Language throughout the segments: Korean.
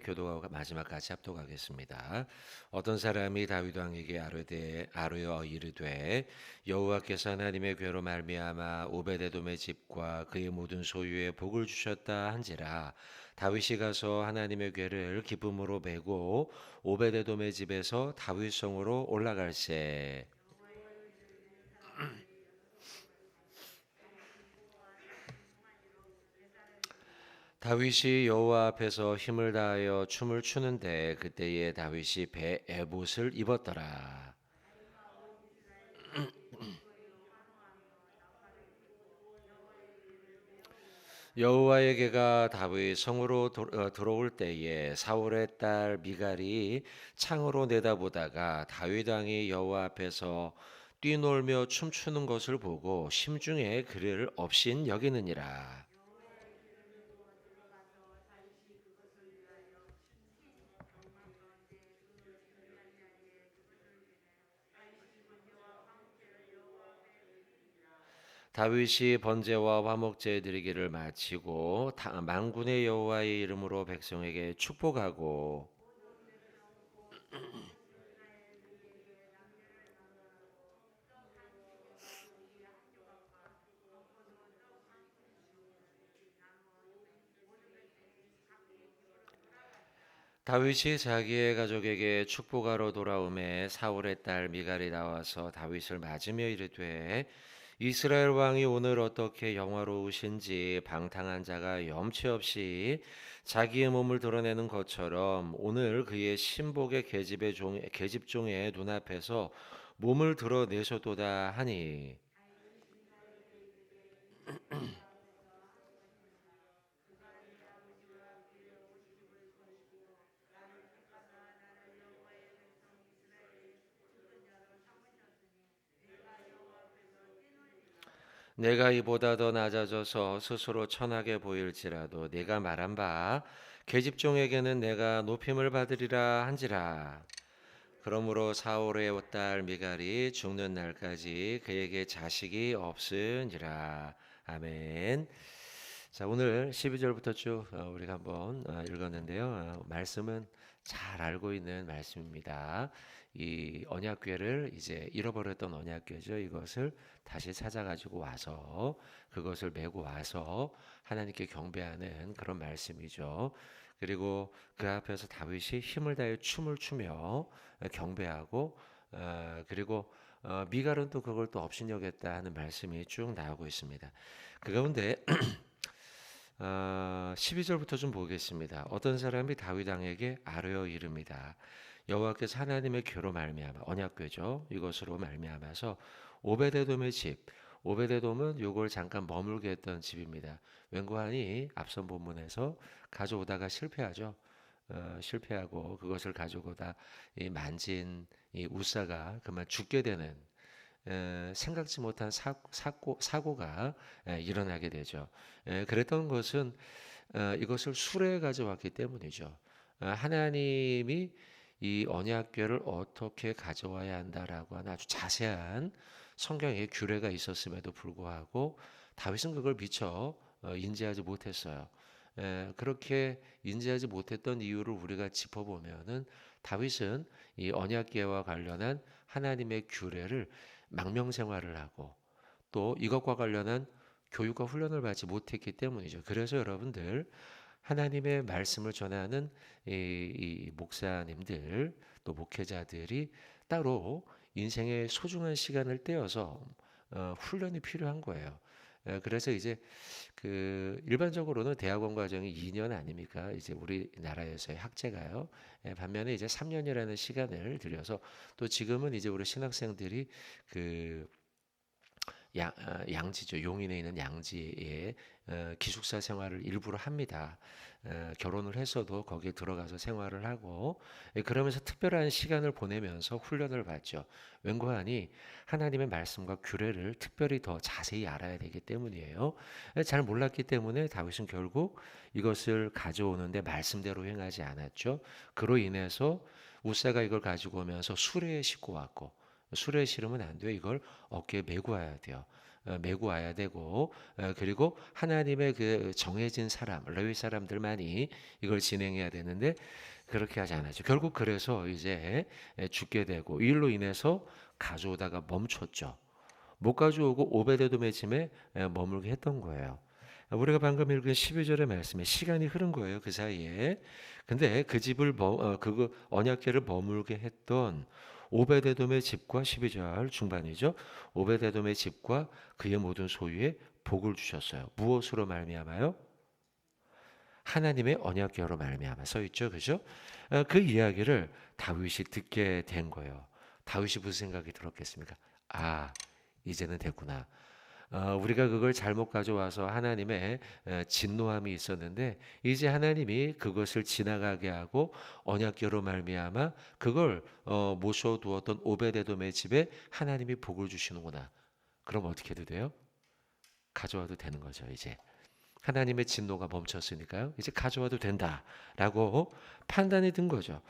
교도가 마지막까지 합독하겠습니다. 어떤 사람이 다윗 왕에게 아뢰어 이르되 여호와께서 하나님의 괴로 말미암아 오베데돔의 집과 그의 모든 소유에 복을 주셨다 한지라. 다윗이 가서 하나님의 괴를 기쁨으로 메고 오베데돔의 집에서 다윗성으로 올라갈세. 다윗이 여호와 앞에서 힘을 다하여 춤을 추는데 그때에 다윗이 배 에봇을 입었더라. 여호와에게가 다윗 성으로 들어올 때에 사울의 딸 미갈이 창으로 내다보다가 다윗 왕이 여호와 앞에서 뛰놀며 춤추는 것을 보고 심중에 그를 업신 여기느니라. 다윗이 번제와 화목제 드리기를 마치고 만군의 여호와의 이름으로 백성에게 축복하고 다윗이 자기의 가족에게 축복하러 돌아오매 사울의 딸 미갈이 나와서 다윗을 맞으며 이르되 이스라엘 왕이 오늘 어떻게 영화로우신지 방탕한 자가 염치 없이 자기의 몸을 드러내는 것처럼 오늘 그의 신복의 계집종의 눈앞에서 몸을 드러내셨도다 하니 내가 이보다 더 낮아져서 스스로 천하게 보일지라도 내가 말한 바 계집종에게는 내가 높임을 받으리라 한지라. 그러므로 사울의 딸 미갈이 죽는 날까지 그에게 자식이 없으니라. 아멘. 자, 오늘 12절부터 쭉 우리가 한번 읽었는데요. 말씀은 잘 알고 있는 말씀입니다. 이 언약궤를 이제 잃어버렸던 언약궤죠. 이것을 다시 찾아가지고 와서 그것을 메고 와서 하나님께 경배하는 그런 말씀이죠. 그리고 그 앞에서 다윗이 힘을 다해 춤을 추며 경배하고 그리고 미갈은 또 그걸 또 업신여겼다 하는 말씀이 쭉 나오고 있습니다. 그 가운데 12절부터 좀 보겠습니다. 어떤 사람이 다윗 왕에게 아뢰어 이릅니다. 여호와께서 하나님의 괴로 말미암아 언약궤죠. 이것으로 말미암아서 오베데돔의 집. 오베데돔은 요걸 잠깐 머물게 했던 집입니다. 웬고하니 앞선 본문에서 가져오다가 실패하죠. 실패하고 그것을 가지고다 이 만진 이 우사가 그만 죽게 되는 생각지 못한 사고가 일어나게 되죠. 그랬던 것은 이것을 수레에 가져왔기 때문이죠. 하나님이 이 언약궤를 어떻게 가져와야 한다라고 하는 아주 자세한 성경의 규례가 있었음에도 불구하고 다윗은 그걸 미처 인지하지 못했어요. 그렇게 인지하지 못했던 이유를 우리가 짚어보면은 다윗은 이 언약궤와 관련한 하나님의 규례를 망명 생활을 하고 또 이것과 관련한 교육과 훈련을 받지 못했기 때문이죠. 그래서 여러분들 하나님의 말씀을 전하는 이 목사님들 또 목회자들이 따로 인생의 소중한 시간을 떼어서 훈련이 필요한 거예요. 그래서 이제 그 일반적으로는 대학원 과정이 2년 아닙니까? 이제 우리나라에서의 학제가요. 반면에 이제 3년이라는 시간을 들여서 또 지금은 이제 우리 신학생들이 그 양지죠. 용인에 있는 양지에 기숙사 생활을 일부러 합니다. 결혼을 했어도 거기에 들어가서 생활을 하고 그러면서 특별한 시간을 보내면서 훈련을 받죠. 웬고하니 하나님의 말씀과 규례를 특별히 더 자세히 알아야 되기 때문이에요. 잘 몰랐기 때문에 다윗은 결국 이것을 가져오는데 말씀대로 행하지 않았죠. 그로 인해서 우사가 이걸 가지고 오면서 수레에 싣고 왔고 수레에 실으면 안 돼요. 이걸 어깨에 메고 와야 돼요. 메고 와야 되고 그리고 하나님의 그 정해진 사람, 레위 사람들만이 이걸 진행해야 되는데 그렇게 하지 않았죠. 결국 그래서 이제 죽게 되고 이 일로 인해서 가져오다가 멈췄죠. 못 가져오고 오베데돔의 집에 머물게 했던 거예요. 우리가 방금 읽은 12절의 말씀에 시간이 흐른 거예요. 그 사이에. 근데 그 집을 그거 언약궤를 머물게 했던 오베데돔의 집과 12절 중반이죠. 오베데돔의 집과 그의 모든 소유에 복을 주셨어요. 무엇으로 말미암아요? 하나님의 언약궤로 말미암아 써 있죠. 그죠? 그 이야기를 다윗이 듣게 된 거예요. 다윗이 무슨 생각이 들었겠습니까? 아, 이제는 됐구나. 우리가 그걸 잘못 가져와서 하나님의 진노함이 있었는데 이제 하나님이 그것을 지나가게 하고 언약궤로 말미암아 그걸 모셔두었던 오베데돔의 집에 하나님이 복을 주시는구나. 그럼 어떻게 해도 돼요? 가져와도 되는 거죠. 이제 하나님의 진노가 멈췄으니까요. 이제 가져와도 된다라고 판단이 든 거죠.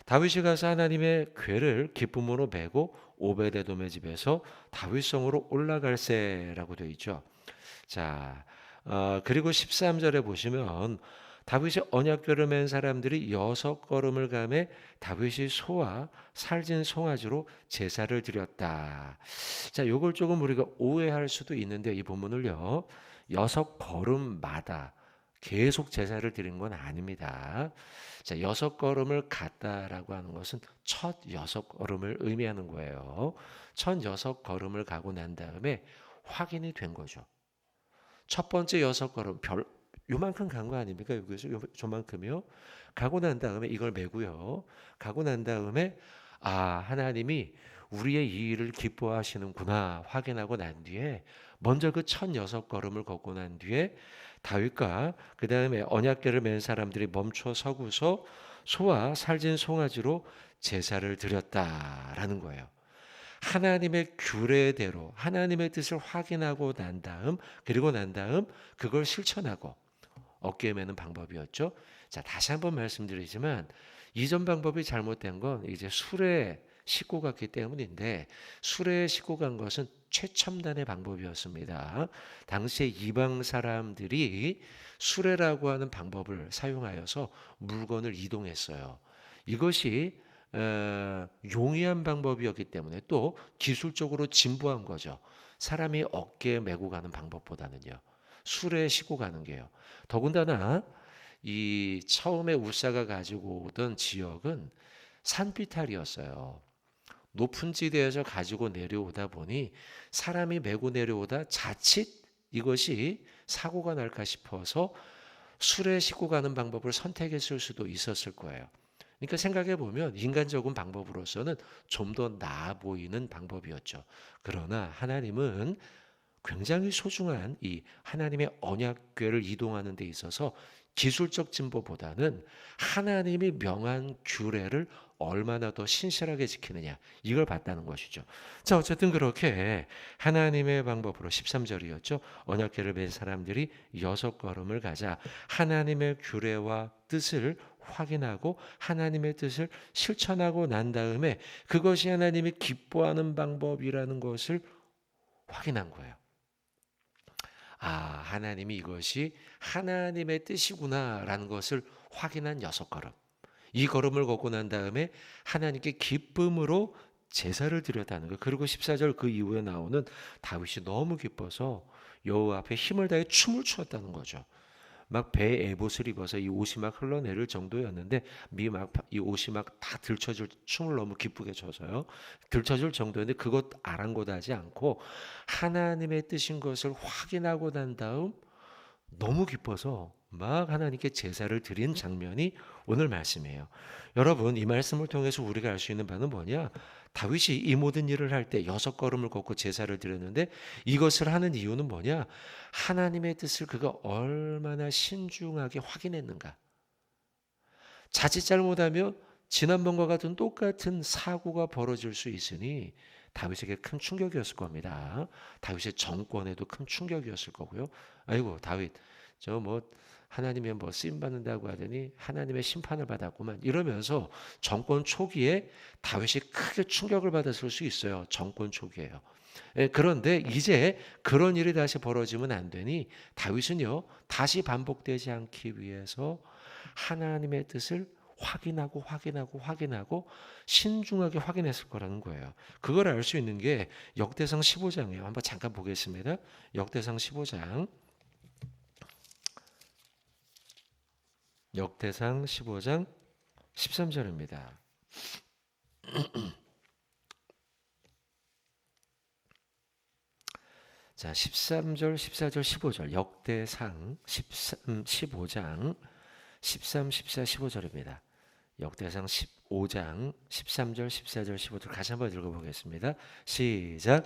다윗이 가서 하나님의 궤를 기쁨으로 메고 오베데돔의 집에서 다윗성으로 올라갈세라고 되어 있죠. 자, 그리고 13절에 보시면 다윗의 언약궤를 맨 사람들이 6걸음을 가매 다윗이 소와 살진 송아지로 제사를 드렸다. 자, 요걸 조금 우리가 오해할 수도 있는데 이 본문을요. 6걸음마다 계속 제사를 드린 건 아닙니다. 자, 6걸음을 갔다라고 하는 것은 첫 6걸음을 의미하는 거예요. 첫 6걸음을 가고 난 다음에 확인이 된 거죠. 첫 번째 6걸음 요만큼 간 거 아닙니까? 여기서 저만큼이요. 가고 난 다음에 이걸 메고요. 가고 난 다음에 하나님이 우리의 이 일을 기뻐하시는구나 확인하고 난 뒤에 먼저 그 첫 6걸음을 걷고 난 뒤에 다윗과 그 다음에 언약궤를 맨 사람들이 멈춰 서고서 소와 살진 송아지로 제사를 드렸다라는 거예요. 하나님의 규례대로 하나님의 뜻을 확인하고 난 다음 그리고 난 다음 그걸 실천하고 어깨에 매는 방법이었죠. 자, 다시 한번 말씀드리지만 이전 방법이 잘못된 건 이제 술에 싣고 갔기 때문인데 술에 싣고 간 것은 최첨단의 방법이었습니다. 당시에 이방 사람들이 수레라고 하는 방법을 사용하여서 물건을 이동했어요. 이것이 용이한 방법이었기 때문에 또 기술적으로 진보한 거죠. 사람이 어깨에 메고 가는 방법보다는요. 수레에 싣고 가는 게요. 더군다나 이 처음에 울사가 가지고 오던 지역은 산비탈이었어요. 높은 지대에서 가지고 내려오다 보니 사람이 메고 내려오다 자칫 이것이 사고가 날까 싶어서 수레에 싣고 가는 방법을 선택했을 수도 있었을 거예요. 그러니까 생각해 보면 인간적인 방법으로서는 좀 더 나아 보이는 방법이었죠. 그러나 하나님은 굉장히 소중한 이 하나님의 언약궤를 이동하는 데 있어서 기술적 진보보다는 하나님이 명한 규례를 얼마나 더 신실하게 지키느냐 이걸 봤다는 것이죠. 자, 어쨌든 그렇게 하나님의 방법으로 13절이었죠. 언약궤를 맨 사람들이 6걸음을 가자 하나님의 규례와 뜻을 확인하고 하나님의 뜻을 실천하고 난 다음에 그것이 하나님이 기뻐하는 방법이라는 것을 확인한 거예요. 하나님이 이것이 하나님의 뜻이구나라는 것을 확인한 6걸음. 이 걸음을 걷고 난 다음에 하나님께 기쁨으로 제사를 드렸다는 거. 그리고 14절 그 이후에 나오는 다윗이 너무 기뻐서 여호와 앞에 힘을 다해 춤을 추었다는 거죠. 막 배에 에봇을 입어서 이 옷이 막 흘러내릴 정도였는데 이 옷이 막 다 들쳐줄 춤을 너무 기쁘게 춰서요. 들쳐줄 정도였는데 그것 아랑곳하지 않고 하나님의 뜻인 것을 확인하고 난 다음 너무 기뻐서 막 하나님께 제사를 드린 장면이 오늘 말씀이에요. 여러분 이 말씀을 통해서 우리가 알 수 있는 바는 뭐냐? 다윗이 이 모든 일을 할 때 6걸음을 걷고 제사를 드렸는데 이것을 하는 이유는 뭐냐? 하나님의 뜻을 그가 얼마나 신중하게 확인했는가. 자칫 잘못하면 지난번과 같은 똑같은 사고가 벌어질 수 있으니 다윗에게 큰 충격이었을 겁니다. 다윗의 정권에도 큰 충격이었을 거고요. 아이고 다윗 저 뭐 하나님의 뭐 쓰임 받는다고 하더니 하나님의 심판을 받았구만 이러면서 정권 초기에 다윗이 크게 충격을 받았을 수 있어요. 정권 초기에요. 그런데 이제 그런 일이 다시 벌어지면 안 되니 다윗은요 다시 반복되지 않기 위해서 하나님의 뜻을 확인하고 신중하게 확인했을 거라는 거예요. 그걸 알 수 있는 게 역대상 15장이에요. 한번 잠깐 보겠습니다. 역대상 15장. 역대상 15장 13절입니다. 자, 13절, 14절, 15절. 역대상 15장 13, 14, 15절입니다. 역대상 15장 13절, 14절, 15절 같이 한번 읽어보겠습니다. 시작.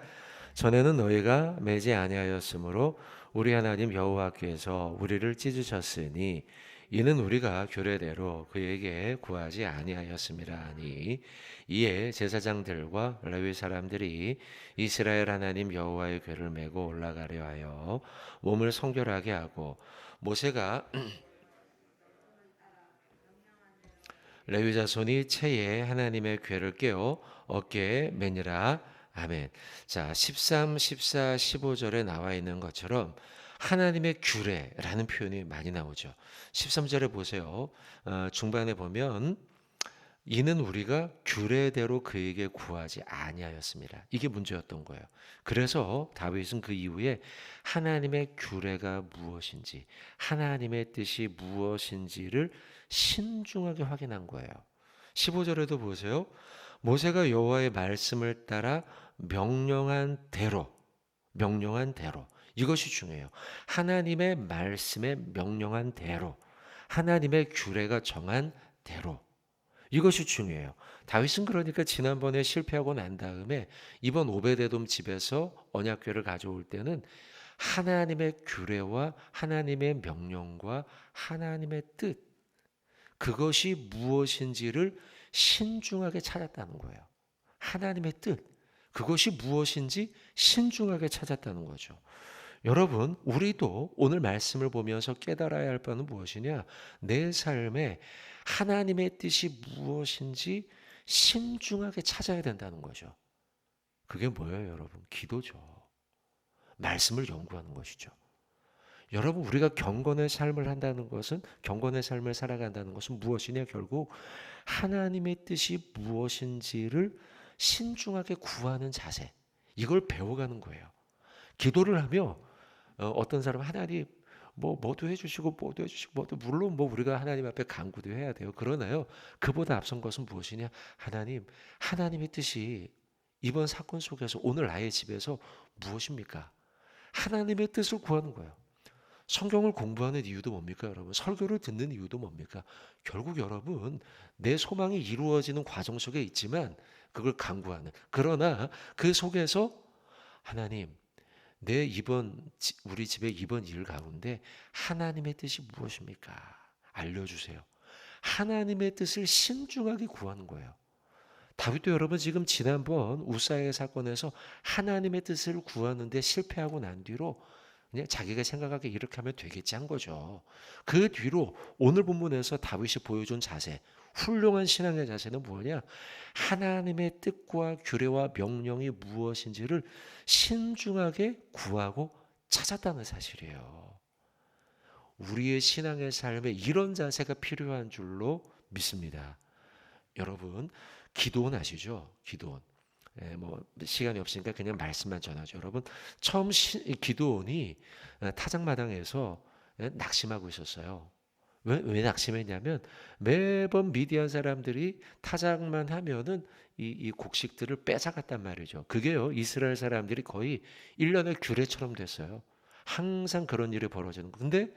전에는 너희가 매지 아니하였으므로 우리 하나님 여호와께서 우리를 찢으셨으니 이는 우리가 규례대로 그에게 구하지 아니하였음이라 하니 이에 제사장들과 레위 사람들이 이스라엘 하나님 여호와의 궤를 메고 올라가려 하여 몸을 성결하게 하고 모세가 레위 자손이 채에 하나님의 궤를 깨어 어깨에 매니라. 아멘. 자, 13, 14, 15절에 나와 있는 것처럼 하나님의 규례라는 표현이 많이 나오죠. 13절에 보세요. 중반에 보면 이는 우리가 규례대로 그에게 구하지 아니하였습니다. 이게 문제였던 거예요. 그래서 다윗은 그 이후에 하나님의 규례가 무엇인지, 하나님의 뜻이 무엇인지를 신중하게 확인한 거예요. 15절에도 보세요. 모세가 여호와의 말씀을 따라 명령한 대로 이것이 중요해요. 하나님의 말씀에 명령한 대로 하나님의 규례가 정한 대로 이것이 중요해요. 다윗은 그러니까 지난번에 실패하고 난 다음에 이번 오베데돔 집에서 언약궤를 가져올 때는 하나님의 규례와 하나님의 명령과 하나님의 뜻 그것이 무엇인지를 신중하게 찾았다는 거예요. 하나님의 뜻 그것이 무엇인지 신중하게 찾았다는 거죠. 여러분, 우리도 오늘 말씀을 보면서 깨달아야 할 바는 무엇이냐? 내 삶에 하나님의 뜻이 무엇인지 신중하게 찾아야 된다는 거죠. 그게 뭐예요, 여러분? 기도죠. 말씀을 연구하는 것이죠. 여러분, 우리가 경건의 삶을 한다는 것은, 경건의 삶을 살아간다는 것은 무엇이냐? 결국 하나님의 뜻이 무엇인지를 신중하게 구하는 자세. 이걸 배워가는 거예요. 기도를 하며 어떤 사람은 하나님 뭐도 해주시고 뭐도 물론 우리가 하나님 앞에 간구도 해야 돼요. 그러나요 그보다 앞선 것은 무엇이냐? 하나님의 뜻이 이번 사건 속에서 오늘 나의 집에서 무엇입니까? 하나님의 뜻을 구하는 거예요. 성경을 공부하는 이유도 뭡니까, 여러분? 설교를 듣는 이유도 뭡니까? 결국 여러분 내 소망이 이루어지는 과정 속에 있지만 그걸 간구하는. 그러나 그 속에서 하나님 우리 집의 이번 일 가운데 하나님의 뜻이 무엇입니까? 알려주세요. 하나님의 뜻을 신중하게 구하는 거예요. 다윗도 여러분 지금 지난번 우사의 사건에서 하나님의 뜻을 구하는데 실패하고 난 뒤로 그냥 자기가 생각하기에 이렇게 하면 되겠지 한 거죠. 그 뒤로 오늘 본문에서 다윗이 보여준 자세, 훌륭한 신앙의 자세는 뭐냐? 하나님의 뜻과 규례와 명령이 무엇인지를 신중하게 구하고 찾았다는 사실이에요. 우리의 신앙의 삶에 이런 자세가 필요한 줄로 믿습니다. 여러분, 기도원 아시죠? 기도원. 시간이 없으니까 그냥 말씀만 전하죠. 여러분, 처음 기도원이 타작마당에서 낙심하고 있었어요. 왜 낙심했냐면 매번 미디안 사람들이 타작만 하면은 이 곡식들을 뺏어갔단 말이죠. 그게요 이스라엘 사람들이 거의 1년의 규례처럼 됐어요. 항상 그런 일이 벌어지는 거. 근데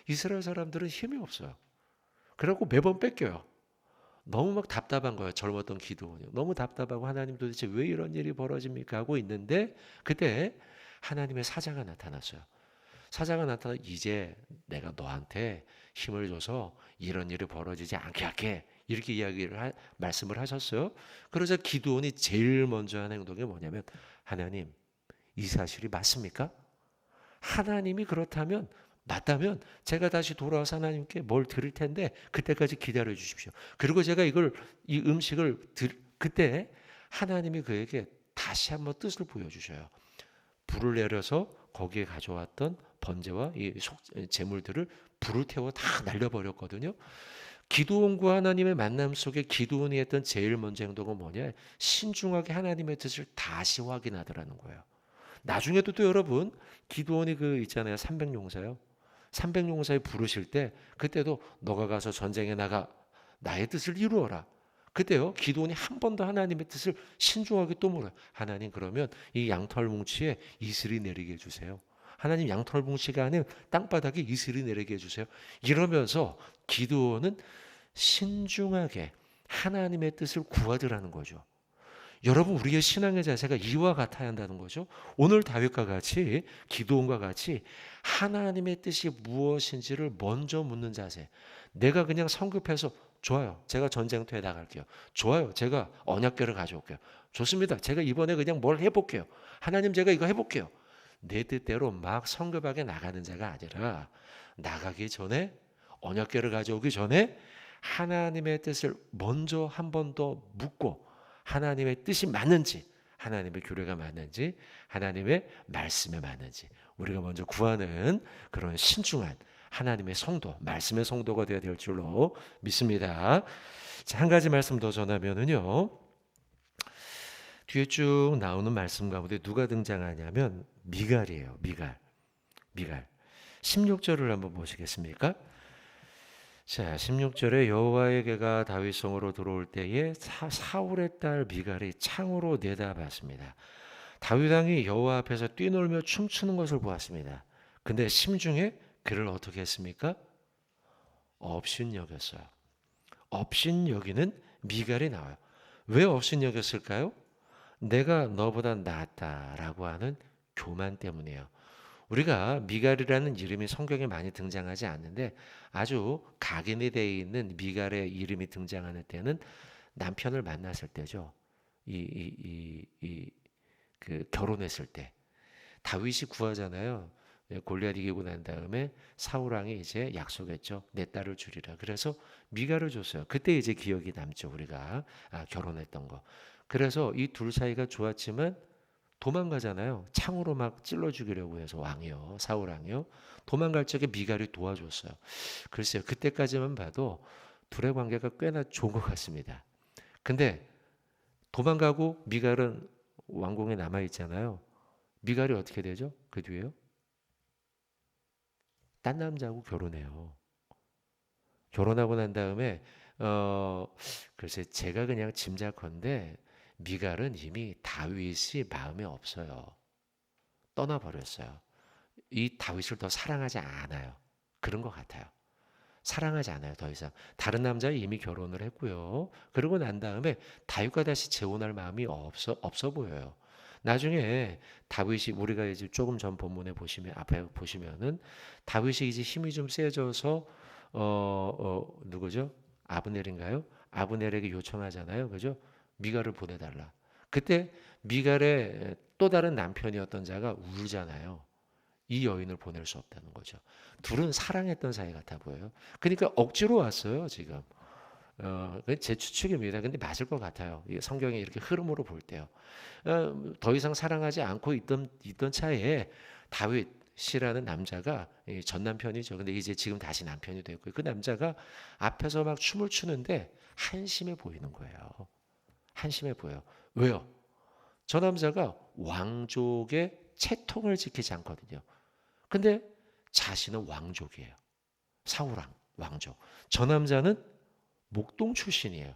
이스라엘 사람들은 힘이 없어요. 그래갖고 매번 뺏겨요. 너무 막 답답한 거예요. 젊었던 기도원이. 너무 답답하고 하나님 도대체 왜 이런 일이 벌어집니까? 하고 있는데 그때 하나님의 사자가 나타났어요. 사자가 나타나 이제 내가 너한테 힘을 줘서 이런 일이 벌어지지 않게 할게. 이렇게 말씀을 하셨어요. 그러자 기드온이 제일 먼저 한 행동이 뭐냐면 하나님 이 사실이 맞습니까? 하나님이 그렇다면 맞다면 제가 다시 돌아와서 하나님께 뭘 드릴 텐데 그때까지 기다려 주십시오. 그리고 제가 이 음식을 그때 하나님이 그에게 다시 한번 뜻을 보여주셔요. 불을 내려서 거기에 가져왔던 번제와 이 제물들을 불을 태워 다 날려버렸거든요. 기드온과 하나님의 만남 속에 기드온이 했던 제일 먼저 행동은 뭐냐? 신중하게 하나님의 뜻을 다시 확인하더라는 거예요. 나중에도 또 여러분 기드온이 있잖아요. 300용사요. 300용사에 부르실 때 그때도 너가 가서 전쟁에 나가 나의 뜻을 이루어라. 그때요 기드온이 한 번 더 하나님의 뜻을 신중하게 또 물어요. 하나님 그러면 이 양털 뭉치에 이슬이 내리게 해주세요. 하나님 양털 뭉치가 아닌 땅바닥에 이슬이 내리게 해주세요. 이러면서 기드온은 신중하게 하나님의 뜻을 구하더라는 거죠. 여러분 우리의 신앙의 자세가 이와 같아야 한다는 거죠. 오늘 다윗과 같이 기드온과 같이 하나님의 뜻이 무엇인지를 먼저 묻는 자세. 내가 그냥 성급해서 좋아요. 제가 전쟁터에 나갈게요. 좋아요. 제가 언약궤를 가져올게요. 좋습니다. 제가 이번에 그냥 뭘 해볼게요. 하나님 제가 이거 해볼게요. 내 뜻대로 막 성급하게 나가는 자가 아니라 나가기 전에 언약궤를 가져오기 전에 하나님의 뜻을 먼저 한 번 더 묻고 하나님의 뜻이 맞는지 하나님의 규례가 맞는지 하나님의 말씀에 맞는지 우리가 먼저 구하는 그런 신중한 하나님의 성도 말씀의 성도가 되어야 될 줄로 믿습니다. 자, 한 가지 말씀 더 전하면은요. 뒤에 쭉 나오는 말씀 가운데 누가 등장하냐면 미갈이에요. 미갈 16절을 한번 보시겠습니까? 자, 16절에 여호와의 개가 다윗성으로 들어올 때에 사울의 딸 미갈이 창으로 내다봤습니다. 다윗 왕이 여호와 앞에서 뛰놀며 춤추는 것을 보았습니다. 근데 심중에 그를 어떻게 했습니까? 업신여겼어요. 업신여기는 미갈이 나와요. 왜 업신여겼을까요? 내가 너보다 낫다라고 하는 교만 때문이에요. 우리가 미갈이라는 이름이 성경에 많이 등장하지 않는데 아주 각인이 되어 있는 미갈의 이름이 등장하는 때는 남편을 만났을 때죠. 결혼했을 때 다윗이 구하잖아요. 골리앗 이기고 난 다음에 사울 왕이 이제 약속했죠. 내 딸을 주리라. 그래서 미갈을 줬어요. 그때 이제 기억이 남죠. 우리가 결혼했던 거. 그래서 이 둘 사이가 좋았지만 도망가잖아요. 창으로 막 찔러 죽이려고 해서 왕이요. 사울 왕이요. 도망갈 적에 미갈이 도와줬어요. 글쎄요. 그때까지만 봐도 둘의 관계가 꽤나 좋은 것 같습니다. 근데 도망가고 미갈은 왕궁에 남아 있잖아요. 미갈이 어떻게 되죠? 그 뒤에요? 딴 남자하고 결혼해요. 결혼하고 난 다음에 글쎄 제가 그냥 짐작컨대 미갈은 이미 다윗이 마음에 없어요. 떠나버렸어요. 이 다윗을 더 사랑하지 않아요. 그런 것 같아요. 사랑하지 않아요. 더 이상. 다른 남자와 이미 결혼을 했고요. 그러고 난 다음에 다윗과 다시 재혼할 마음이 없어 보여요. 나중에 다윗이 우리가 이제 조금 전 본문에 앞에 보시면은 다윗이 이제 힘이 좀 세져서 누구죠? 아브넬인가요? 아브넬에게 요청하잖아요. 그죠? 미갈을 보내달라. 그때 미갈의 또 다른 남편이었던 자가 울잖아요. 이 여인을 보낼 수 없다는 거죠. 둘은 사랑했던 사이 같아 보여요. 그러니까 억지로 왔어요, 지금. 제 추측입니다. 근데 맞을 것 같아요. 성경에 이렇게 흐름으로 볼 때요. 더 이상 사랑하지 않고 있던 차에 다윗이라는 남자가 전 남편이죠. 근데 이제 지금 다시 남편이 됐고요. 그 남자가 앞에서 막 춤을 추는데 한심해 보이는 거예요. 한심해 보여요. 왜요? 저 남자가 왕족의 채통을 지키지 않거든요. 근데 자신은 왕족이에요. 사울왕, 왕족. 저 남자는 목동 출신이에요.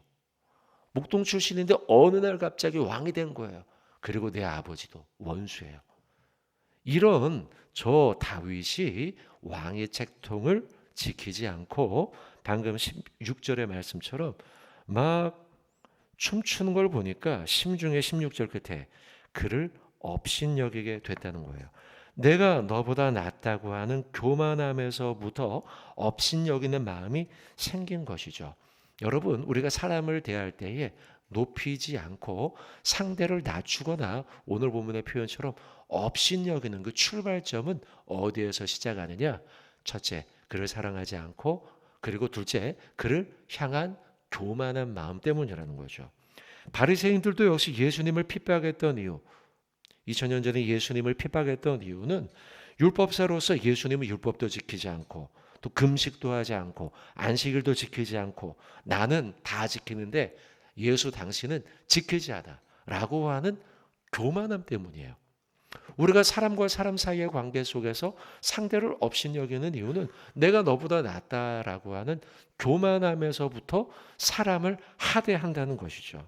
목동 출신인데 어느 날 갑자기 왕이 된 거예요. 그리고 내 아버지도 원수예요. 이런 저 다윗이 왕의 채통을 지키지 않고 방금 16절의 말씀처럼 막 춤추는 걸 보니까 심중에 16절 끝에 그를 업신여기게 됐다는 거예요. 내가 너보다 낫다고 하는 교만함에서부터 업신여기는 마음이 생긴 것이죠. 여러분, 우리가 사람을 대할 때에 높이지 않고 상대를 낮추거나 오늘 본문의 표현처럼 업신여기는 그 출발점은 어디에서 시작하느냐? 첫째, 그를 사랑하지 않고, 그리고 둘째, 그를 향한 교만한 마음 때문이라는 거죠. 바리새인들도 역시 예수님을 핍박했던 이유, 2000년 전에 예수님을 핍박했던 이유는 율법사로서 예수님은 율법도 지키지 않고 또 금식도 하지 않고 안식일도 지키지 않고 나는 다 지키는데 예수 당신은 지키지 않아 라고 하는 교만함 때문이에요. 우리가 사람과 사람 사이의 관계 속에서 상대를 업신여기는 이유는 내가 너보다 낫다라고 하는 교만함에서부터 사람을 하대한다는 것이죠.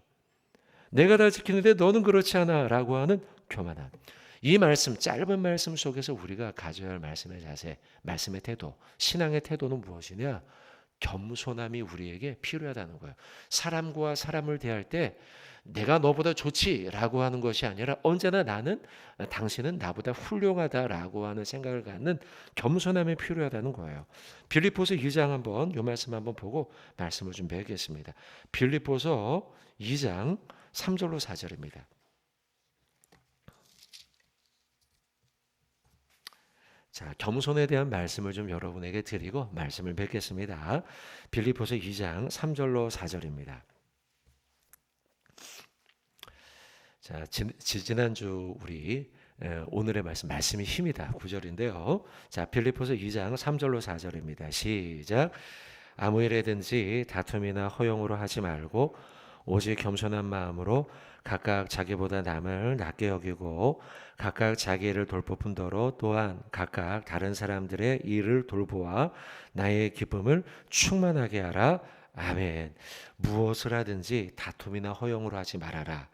내가 다 지키는데 너는 그렇지 않아 라고 하는 교만함. 이 말씀, 짧은 말씀 속에서 우리가 가져야 할 말씀의 자세, 말씀의 태도, 신앙의 태도는 무엇이냐? 겸손함이 우리에게 필요하다는 거예요. 사람과 사람을 대할 때 내가 너보다 좋지라고 하는 것이 아니라 언제나 당신은 나보다 훌륭하다라고 하는 생각을 갖는 겸손함이 필요하다는 거예요. 빌립보서 2장 한번 이 말씀 한번 보고 말씀을 좀 배우겠습니다. 빌립보서 2장 3절로 4절입니다. 자, 겸손에 대한 말씀을 좀 여러분에게 드리고 말씀을 뵙겠습니다. 빌립보서 2장 3절로 4절입니다. 자, 지난주 우리 오늘의 말씀이 힘이다 9절인데요. 자, 빌립보서 2장 3절로 4절입니다. 시작. 아무 일에든지 다툼이나 허용으로 하지 말고 오직 겸손한 마음으로 각각 자기보다 남을 낮게 여기고 각각 자기 일을 돌보뿐더러 또한 각각 다른 사람들의 일을 돌보아 나의 기쁨을 충만하게 하라. 아멘. 무엇을 하든지 다툼이나 허용으로 하지 말아라.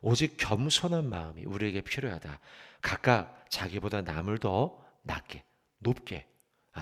오직 겸손한 마음이 우리에게 필요하다. 각각 자기보다 남을 더 낮게, 높게,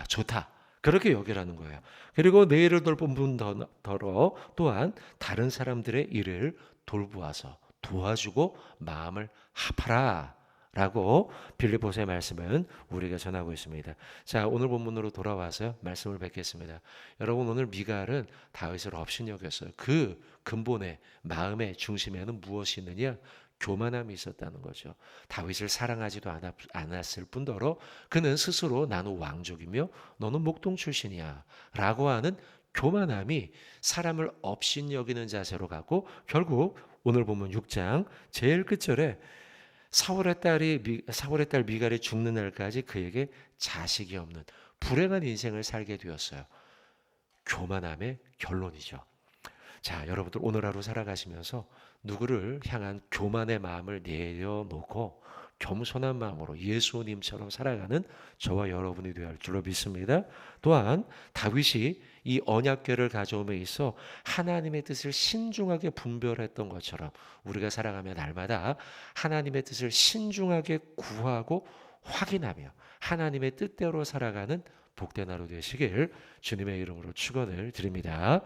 좋다. 그렇게 여기라는 거예요. 그리고 내 일을 돌본 분더러 또한 다른 사람들의 일을 돌보아서 도와주고 마음을 합하라 라고 빌립보서의 말씀은 우리가 전하고 있습니다. 자, 오늘 본문으로 돌아와서 말씀을 뵙겠습니다. 여러분, 오늘 미갈은 다윗을 업신여겼어요. 그 근본의 마음의 중심에는 무엇이 있느냐? 교만함이 있었다는 거죠. 다윗을 사랑하지도 않았을 뿐더러 그는 스스로 나는 왕족이며 너는 목동 출신이야 라고 하는 교만함이 사람을 업신여기는 자세로 가고 결국 오늘 보면 6장 제일 끝절에 사울의 딸 미갈이 죽는 날까지 그에게 자식이 없는 불행한 인생을 살게 되었어요. 교만함의 결론이죠. 자, 여러분들 오늘 하루 살아가시면서 누구를 향한 교만의 마음을 내려놓고 겸손한 마음으로 예수님처럼 살아가는 저와 여러분이 되어야 할 줄로 믿습니다. 또한 다윗이 이 언약궤를 가져옴에 있어 하나님의 뜻을 신중하게 분별했던 것처럼 우리가 살아가며 날마다 하나님의 뜻을 신중하게 구하고 확인하며 하나님의 뜻대로 살아가는 복된 하루 되시길 주님의 이름으로 축원을 드립니다.